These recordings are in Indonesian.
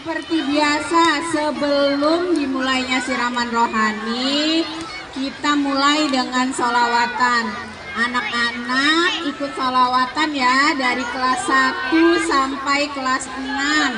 Seperti biasa, sebelum dimulainya siraman rohani, kita mulai dengan sholawatan. Anak-anak ikut sholawatan ya, dari kelas 1 sampai kelas 6.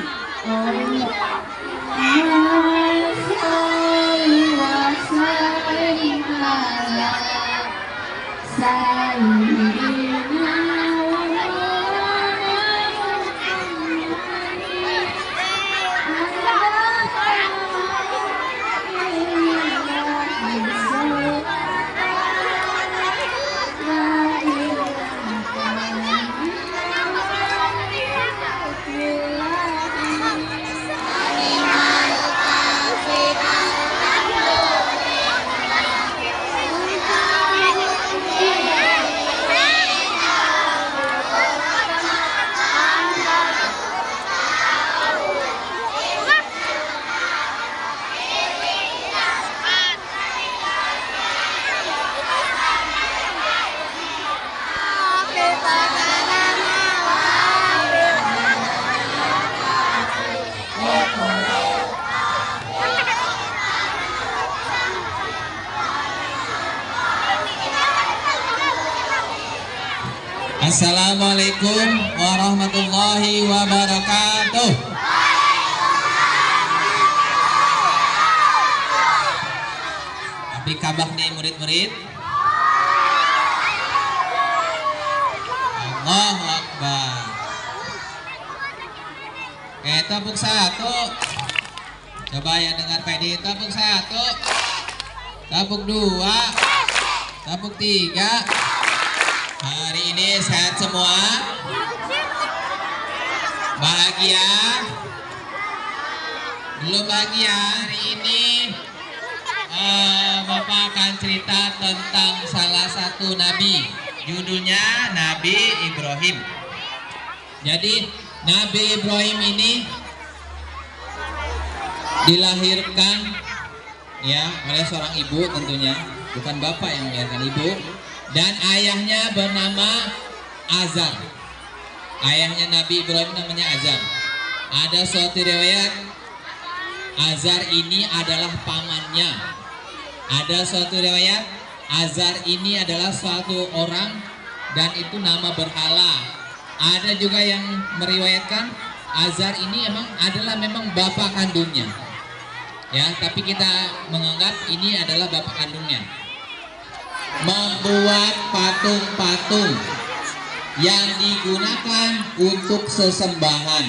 Assalamualaikum warahmatullahi wabarakatuh. Tapi kabah nih murid-murid. Allahu Akbar. Oke, tepuk 1. Coba ya dengar PD. Tepuk 1. Tepuk 2. Tepuk 3. Hari ini sehat semua? Bahagia? Belum bahagia? Hari ini Bapak akan cerita tentang salah satu nabi. Judulnya Nabi Ibrahim. Jadi Nabi Ibrahim ini dilahirkan ya oleh seorang ibu tentunya, bukan bapak yang melahirkan, ibu. Dan ayahnya bernama Azar. Ayahnya Nabi Ibrahim namanya Azar. Ada suatu riwayat Azar ini adalah pamannya. Ada suatu riwayat Azar ini adalah suatu orang dan itu nama berhala. Ada juga yang meriwayatkan Azar ini memang bapak kandungnya. Ya, tapi kita menganggap ini adalah bapak kandungnya. Membuat patung-patung yang digunakan untuk sesembahan,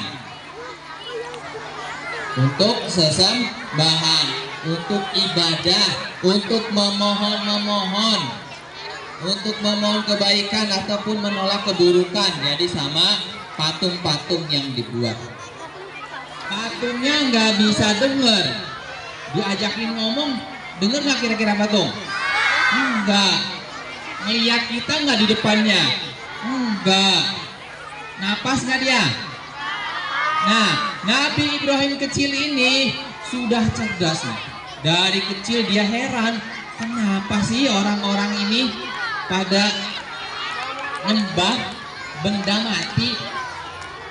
untuk ibadah, untuk memohon, untuk memohon kebaikan ataupun menolak keburukan. Jadi sama patung-patung yang dibuat. Patungnya nggak bisa dengar, diajakin ngomong, dengar nggak kira-kira patung? Enggak. Ngeliat kita nggak di depannya? Enggak. Napas nggak dia? Nah, Nabi Ibrahim kecil ini sudah cerdas nih. Dari kecil dia heran, kenapa sih orang-orang ini pada nyembah benda mati?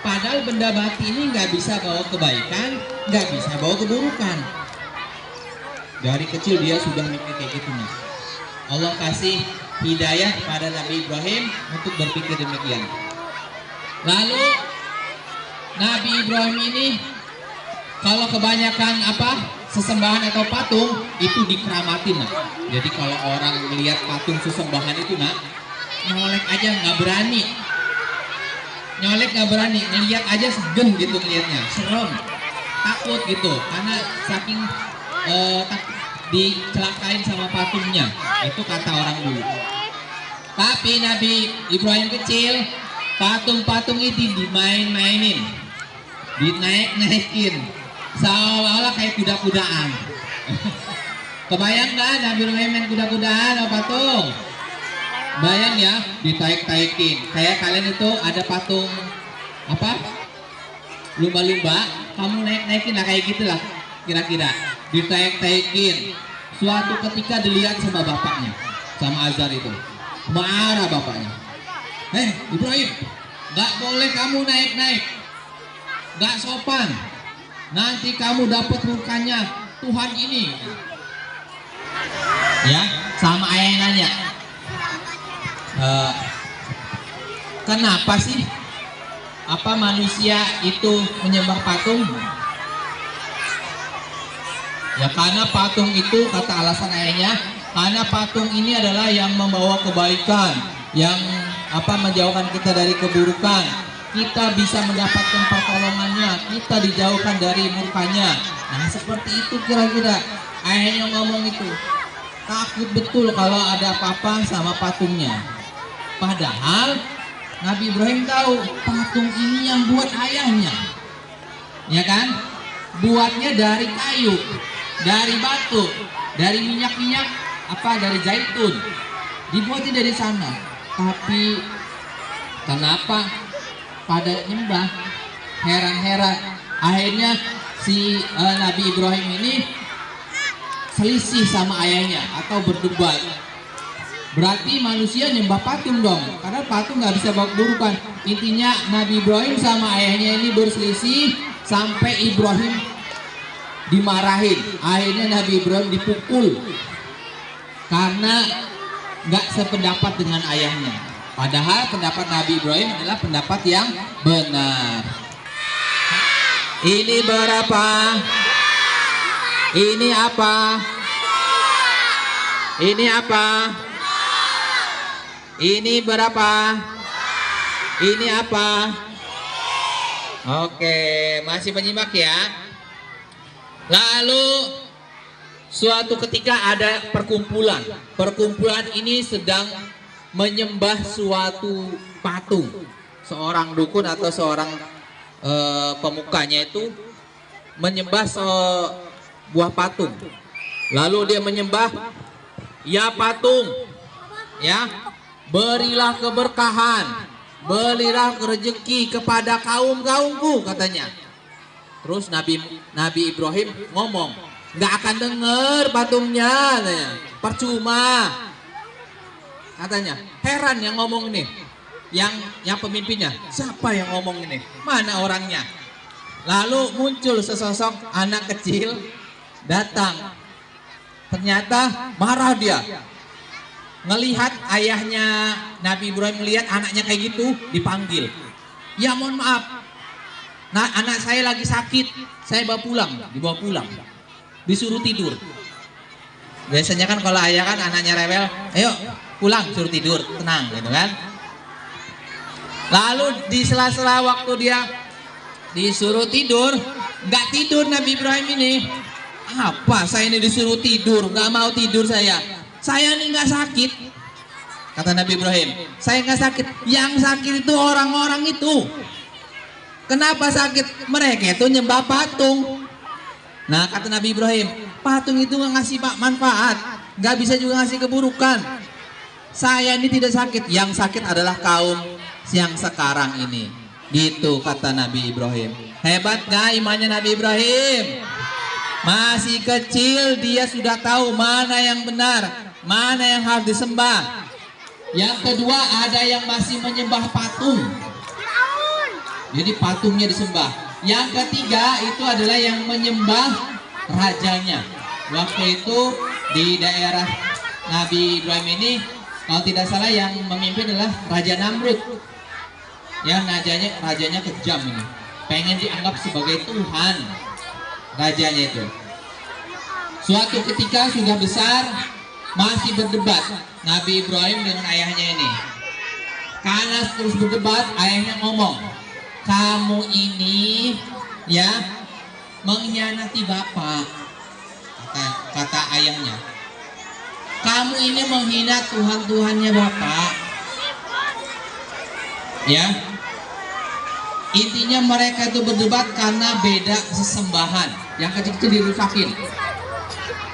Padahal benda mati ini nggak bisa bawa kebaikan, nggak bisa bawa keburukan. Dari kecil dia sudah mikir kayak gitu nih. Allah kasih hidayah kepada Nabi Ibrahim untuk berpikir demikian. Lalu Nabi Ibrahim ini kalau kebanyakan sesembahan atau patung itu dikeramatin. Jadi kalau orang melihat patung sesembahan itu nyolek aja nggak berani. Ngelihat aja segen gitu ngelihatnya, serem, takut gitu karena saking dicelakain sama patungnya, itu kata orang dulu. Tapi Nabi Ibrahim kecil, patung-patung itu dimain-mainin, dinaik-naikin, seolah-olah kayak kuda-kudaan. Kebayang nggak Nabi Ibrahim main kuda-kudaan sama patung? Bayang ya, ditaik-taikin. Kayak kalian itu ada patung lumba-lumba, kamu naik-naikin lah kayak gitulah kira-kira. Ditaik-taikin. Suatu ketika dilihat sama bapaknya, sama Azar itu, marah bapaknya. Ibrahim, nggak boleh kamu naik-naik, nggak sopan. nanti kamu dapat murkanya Tuhan ini. Ya, sama ayahnya nanya, kenapa sih apa manusia itu menyembah patung? Ya karena patung itu, kata alasan ayahnya, karena patung ini adalah yang membawa kebaikan, yang menjauhkan kita dari keburukan. Kita bisa mendapatkan pertolongannya, kita dijauhkan dari murkanya. Nah seperti itu kira-kira ayahnya ngomong itu. Takut betul kalau ada apa-apa sama patungnya. Padahal Nabi Ibrahim tahu patung ini yang buat ayahnya, ya kan? Buatnya dari kayu, dari batu, dari minyak-minyak dari zaitun, dibuatnya dari sana. Tapi kenapa pada nyembah? Heran-heran. Akhirnya si Nabi Ibrahim ini selisih sama ayahnya atau berdebat. Berarti manusia nyembah patung dong, karena patung nggak bisa bawa keburukan. Intinya Nabi Ibrahim sama ayahnya ini berselisih sampai Ibrahim dimarahin. Akhirnya Nabi Ibrahim dipukul karena nggak sependapat dengan ayahnya. Padahal pendapat Nabi Ibrahim adalah pendapat yang benar. Ini berapa? Ini apa? Ini apa? Ini berapa? Ini apa? Oke, masih menyimak ya. Lalu suatu ketika ada perkumpulan. Perkumpulan ini sedang menyembah suatu patung. Seorang dukun atau seorang pemukanya itu menyembah sebuah patung. Lalu dia menyembah, ya patung, ya, berilah keberkahan, berilah rezeki kepada kaum-kaumku, katanya. Terus Nabi Ibrahim ngomong, nggak akan denger patungnya, katanya. Percuma, katanya. Heran yang ngomong ini, yang pemimpinnya. Siapa yang ngomong ini? Mana orangnya? Lalu muncul sesosok anak kecil datang. Ternyata marah dia. Ngelihat ayahnya Nabi Ibrahim, melihat anaknya kayak gitu, dipanggil. Ya mohon maaf, nah anak saya lagi sakit, saya bawa pulang, dibawa pulang, disuruh tidur. Biasanya kan kalau ayah kan anaknya rewel, ayo pulang, suruh tidur, tenang gitu kan. Lalu di sela-sela waktu dia disuruh tidur, nggak tidur Nabi Ibrahim ini. Apa saya ini disuruh tidur, nggak mau tidur saya. Saya ini nggak sakit, kata Nabi Ibrahim. Saya nggak sakit, yang sakit itu orang-orang itu. Kenapa sakit? Mereka itu nyembah patung. Nah kata Nabi Ibrahim, patung itu nggak ngasih manfaat, nggak bisa juga ngasih keburukan. Saya ini tidak sakit, yang sakit adalah kaum yang sekarang ini. Gitu kata Nabi Ibrahim. Hebat gak imannya Nabi Ibrahim? Masih kecil dia sudah tahu mana yang benar, mana yang harus disembah. Yang kedua, ada yang masih menyembah patung, jadi patungnya disembah. Yang ketiga itu adalah yang menyembah rajanya. Waktu itu di daerah Nabi Ibrahim ini, kalau tidak salah yang memimpin adalah Raja Namrud. Ya, rajanya kejam ini, pengen dianggap sebagai Tuhan rajanya itu. Suatu ketika sudah besar, masih berdebat Nabi Ibrahim dengan ayahnya ini. Karena terus berdebat, ayahnya ngomong, kamu ini ya mengkhianati bapak, kata ayahnya. Kamu ini menghina Tuhan-Tuhannya bapak. Ya, intinya mereka itu berdebat karena beda sesembahan. Yang kecil-kecil dirusakin,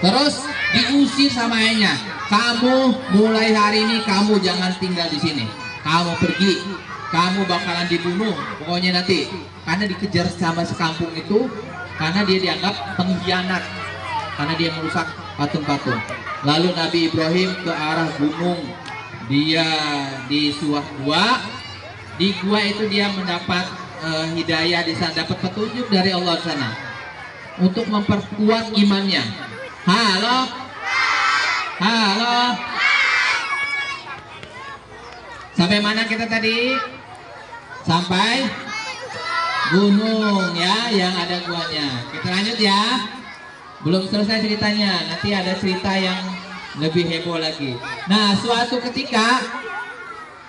terus diusir sama ayahnya. Kamu mulai hari ini kamu jangan tinggal di sini. Kamu pergi, kamu bakalan dibunuh pokoknya nanti. Karena dikejar sama sekampung itu, karena dia dianggap pengkhianat, karena dia merusak patung-patung. Lalu Nabi Ibrahim ke arah gunung, dia di sebuah gua. Di gua itu dia mendapat hidayah, di sana dapat petunjuk dari Allah sana. untuk memperkuat imannya. Halo? Halo? Sampai mana kita tadi? Sampai gunung ya, yang ada guanya. Kita lanjut ya. Belum selesai ceritanya, nanti ada cerita yang lebih heboh lagi. Nah, suatu ketika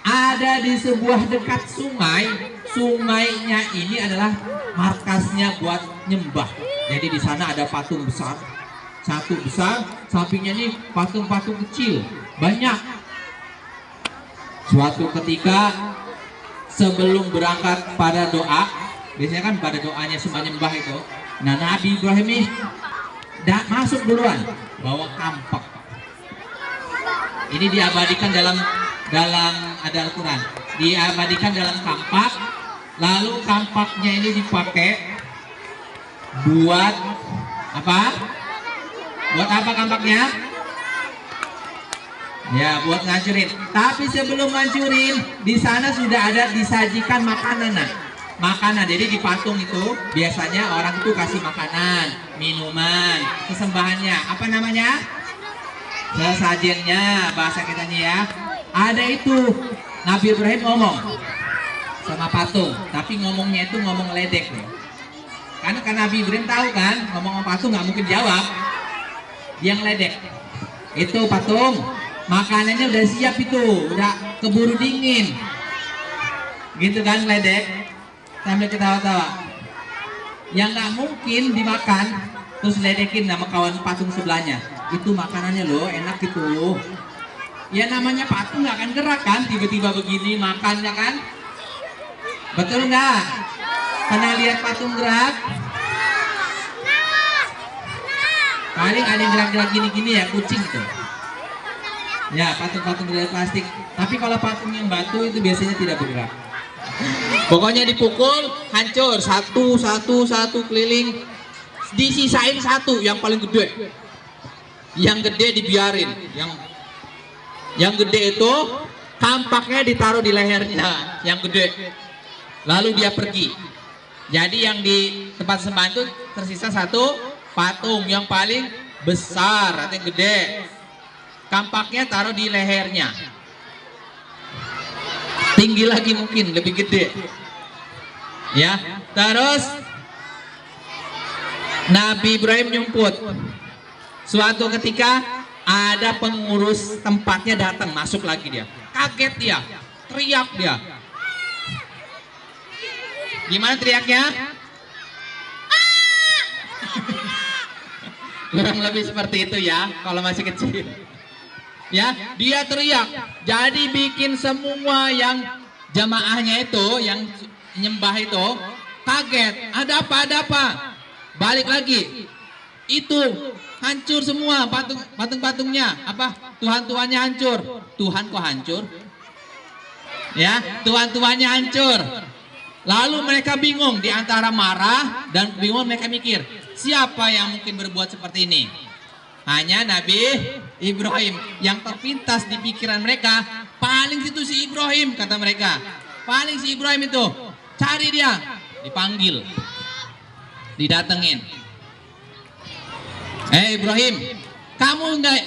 ada di sebuah dekat sungai. Sungainya ini adalah markasnya buat nyembah. Jadi di sana ada patung besar, satu besar, sampingnya ini patung-patung kecil, banyak. Suatu ketika sebelum berangkat pada doa, biasanya kan pada doanya semua nyembah itu. Nah, Nabi Ibrahim ini masuk duluan, bawa kampak. Ini diabadikan dalam ada Al-Quran, diabadikan dalam kampak. Lalu kampaknya ini dipakai buat apa? Buat apa kampaknya? Ya, buat ngancurin. Tapi sebelum ngancurin, di sana sudah ada disajikan makanan. Nah, makanan. Jadi di patung itu biasanya orang itu kasih makanan, minuman, kesembahannya. Apa namanya? Sesajennya, bahasa kitanya ya. Ada itu. Nabi Ibrahim ngomong sama patung, tapi ngomongnya itu ngomong ledek loh. Karena Nabi Ibrahim tahu kan, ngomong sama patung nggak mungkin jawab. Yang ledek. Itu patung, makanannya udah siap itu, udah keburu dingin. Gitu kan ledek, sambil ketawa-tawa. Yang nggak mungkin dimakan, terus ledekin sama kawan patung sebelahnya. Itu makanannya loh, enak gitu. Ya namanya patung nggak akan gerak kan, tiba-tiba begini makannya kan. Betul nggak? Pernah lihat patung gerak? Paling ada yang gerak-gerak gini-gini ya, kucing tuh. Ya, patung-patung dari plastik. Tapi kalau patung yang batu itu biasanya tidak bergerak. Pokoknya dipukul, hancur. Satu keliling. Disisain satu, yang paling gede. Yang gede dibiarin. Yang gede itu kampaknya ditaruh di lehernya. Yang gede. Lalu dia pergi. Jadi yang di tempat sembahan itu tersisa satu patung yang paling besar atau yang gede. Kampaknya taruh di lehernya. Tinggi lagi mungkin lebih gede. Ya, terus Nabi Ibrahim nyumput. Suatu ketika ada pengurus tempatnya datang, masuk lagi dia. Kaget dia, teriak dia. Gimana teriaknya? Kurang lebih seperti itu ya, kalau masih kecil. Ya, dia teriak. Jadi bikin semua yang jamaahnya itu, yang nyembah itu kaget. Ada apa? Balik lagi. Itu hancur semua patung-patungnya. Apa? Tuhan-tuhannya hancur. Tuhan kok hancur? Ya, Tuhan-tuhannya hancur. Lalu mereka bingung, di antara marah dan bingung mereka mikir, siapa yang mungkin berbuat seperti ini? Hanya Nabi Ibrahim yang terpintas di pikiran mereka. Paling situ si Ibrahim, kata mereka. Paling si Ibrahim itu, cari dia. Dipanggil, didatengin. Ibrahim,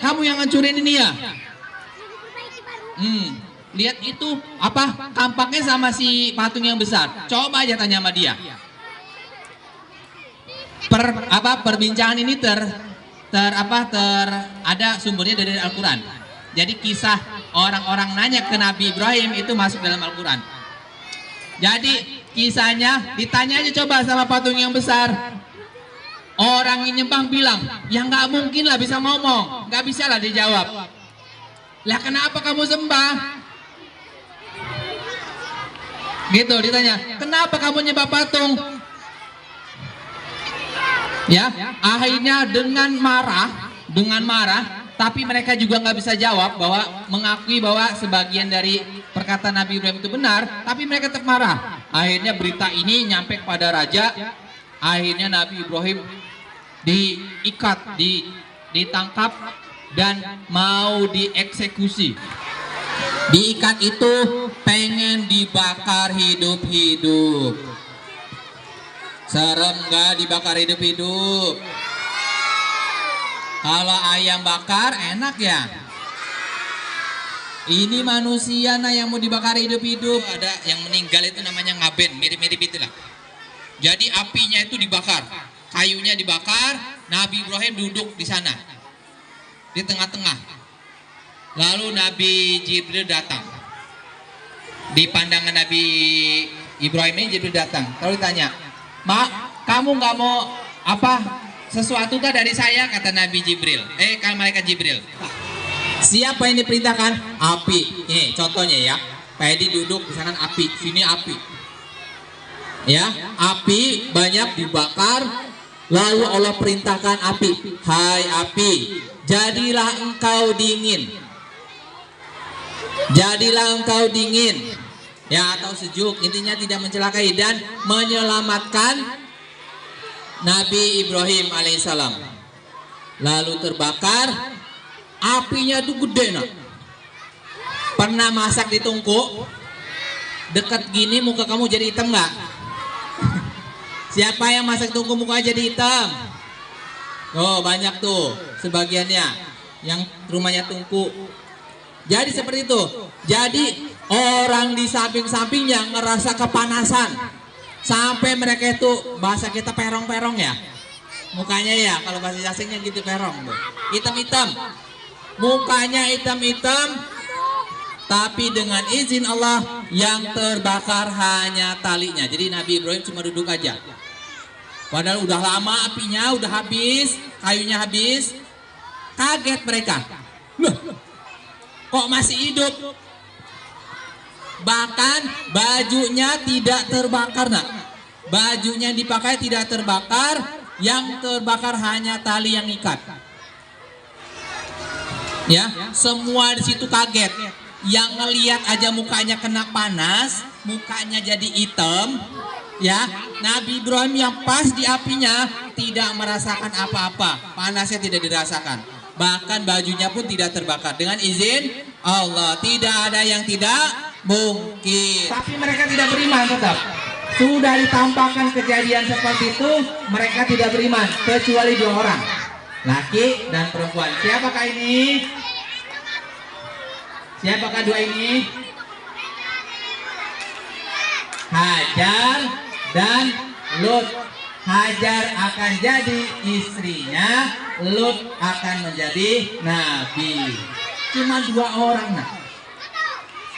kamu yang ngancurin ini ya? Lihat itu apa kampaknya sama si patung yang besar. Coba aja tanya sama dia. Perbincangan ini ada sumbernya dari Al-Quran. Jadi kisah orang-orang nanya ke Nabi Ibrahim itu masuk dalam Al-Quran. Jadi kisahnya ditanya aja coba sama patung yang besar. Orang yang nyembah bilang, ya nggak mungkin lah bisa ngomong, nggak bisa lah dijawab. Lah kenapa kamu sembah? Gitu ditanya, kenapa kamu nyembah patung? Ya, akhirnya dengan marah, tapi mereka juga nggak bisa jawab bahwa mengakui bahwa sebagian dari perkataan Nabi Ibrahim itu benar, tapi mereka tetap marah. Akhirnya berita ini nyampe kepada raja. Akhirnya Nabi Ibrahim diikat, ditangkap dan mau dieksekusi. Diikat itu pengen dibakar hidup-hidup. Serem nggak dibakar hidup-hidup? Kalau ayam bakar enak ya. Ini manusia nah yang mau dibakar hidup-hidup. Ada yang meninggal itu namanya ngaben, mirip-mirip itulah. Jadi apinya itu dibakar, kayunya dibakar. Nabi Ibrahim duduk di sana, di tengah-tengah. Lalu Nabi Jibril datang. Di pandangan Nabi Ibrahim ini Jibril datang. Lalu ditanya, "Mak, kamu nggak mau apa? Sesuatu kah dari saya?" Kata Nabi Jibril. Malaikat Jibril. Siapa yang diperintahkan? Api. Ini contohnya ya. Pak Edi duduk di sana api, sini api. Ya, api banyak dibakar. Lalu Allah perintahkan api, "Hai api, jadilah engkau dingin." Jadilah engkau dingin. Ya, atau sejuk. Intinya tidak mencelakai dan menyelamatkan Nabi Ibrahim alaihissalam. Lalu terbakar. Apinya tuh gede nak. Pernah masak di tungku? Dekat gini muka kamu jadi hitam nggak? Siapa yang masak tungku muka jadi hitam? Oh banyak tuh sebagiannya yang rumahnya tungku. Jadi seperti itu. Jadi orang di samping-sampingnya ngerasa kepanasan sampai mereka itu bahasa kita perong-perong ya. Mukanya ya kalau bahasa asingnya gitu perong tuh. Hitam-hitam. Mukanya hitam-hitam, tapi dengan izin Allah yang terbakar hanya talinya. Jadi Nabi Ibrahim cuma duduk aja. Padahal udah lama apinya, udah habis, kayunya habis. Kaget mereka. Loh, kok masih hidup? Bahkan bajunya tidak terbakar nak. Bajunya yang dipakai tidak terbakar, yang terbakar hanya tali yang ikat. Ya, semua di situ kaget. Yang ngelihat aja mukanya kena panas, mukanya jadi hitam. Ya, Nabi Ibrahim yang pas di apinya tidak merasakan apa-apa, panasnya tidak dirasakan. Bahkan bajunya pun tidak terbakar dengan izin Allah. Tidak ada yang tidak mungkin. Tapi mereka tidak beriman tetap. Sudah ditampakkan kejadian seperti itu, mereka tidak beriman kecuali 2 orang. Laki dan perempuan. Siapakah ini? Siapakah 2 ini? Hajar dan Lut. Hajar akan jadi istrinya, Lut akan menjadi nabi. Cuma 2 orang nah.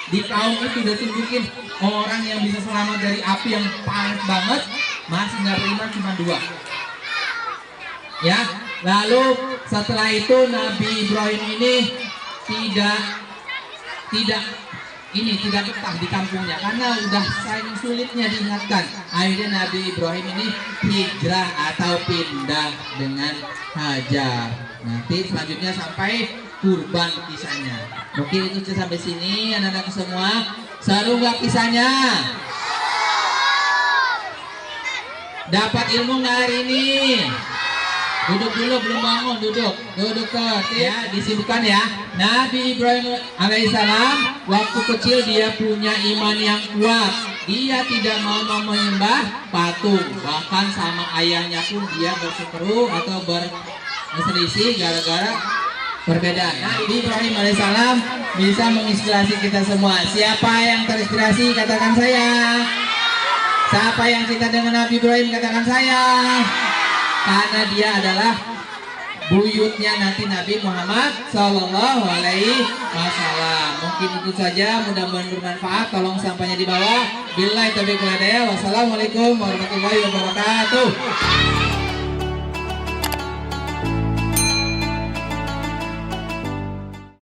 Di kaum itu udah tunjukin orang yang bisa selamat dari api yang panas banget, masih nggak beriman cuma 2. Ya, lalu setelah itu Nabi Ibrahim ini tidak betah di kampungnya karena udah saking sulitnya diingatkan. Akhirnya Nabi Ibrahim ini hijrah atau pindah dengan Hajar. Nanti selanjutnya sampai kurban kisahnya. Mungkin itu sampai sini anak-anak semua. Seru nggak kisahnya? Dapat ilmu nggak hari ini? Duduk dulu, belum bangun, duduk tertib ya, disibukkan ya. Nabi Ibrahim alaihissalam waktu kecil dia punya iman yang kuat. Dia tidak mau menyembah patung, bahkan sama ayahnya pun dia berseteru atau berselisih gara-gara perbedaan. Nabi Ibrahim alaihissalam bisa menginspirasi kita semua. Siapa yang terinspirasi katakan saya. Siapa yang cinta dengan Nabi Ibrahim katakan saya. Karena dia adalah buyutnya nanti Nabi Muhammad Sallallahu Alaihi Wasallam. Mungkin itu saja, mudah-mudahan bermanfaat. Tolong sampainya di bawah. Billahi taufiq wal hidayah. Wassalamualaikum warahmatullahi wabarakatuh.